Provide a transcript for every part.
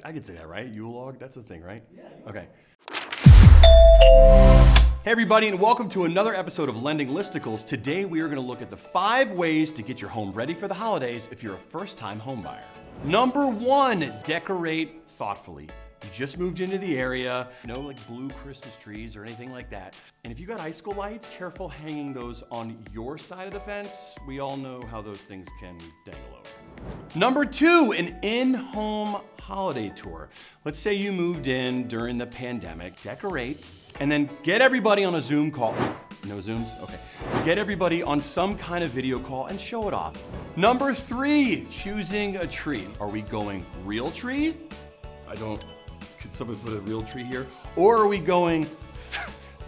I could say that, right? Yule log, that's the thing, right? Yeah. Okay. Hey everybody, and welcome to another episode of Lending Listicles. Today we are going to look at the 5 ways to get your home ready for the holidays if you're a first-time home buyer. Number 1, decorate thoughtfully. You just moved into the area, no like blue Christmas trees or anything like that. And if you got icicle lights, careful hanging those on your side of the fence. We all know how those things can dangle over. Number 2, an in-home holiday tour. Let's say you moved in during the pandemic, decorate, and then get everybody on a Zoom call. No Zooms? Okay. Get everybody on some kind of video call and show it off. Number 3, choosing a tree. Are we going real tree? Could someone put a real tree here? Or are we going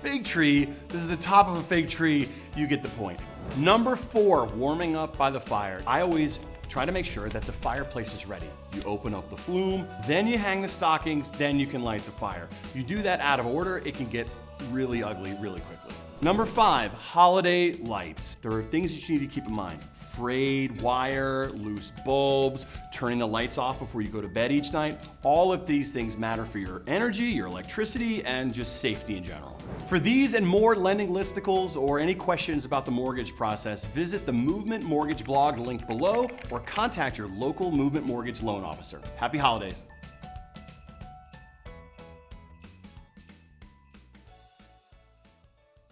fig tree? This is the top of a fig tree. You get the point. Number 4, warming up by the fire. I always try to make sure that the fireplace is ready. You open up the flume, then you hang the stockings, then you can light the fire. You do that out of order, it can get really ugly really quickly. Number 5, holiday lights. There are things that you need to keep in mind. Frayed wire, loose bulbs, turning the lights off before you go to bed each night. All of these things matter for your energy, your electricity, and just safety in general. For these and more lending listicles or any questions about the mortgage process, visit the Movement Mortgage blog linked below or contact your local Movement Mortgage loan officer. Happy holidays.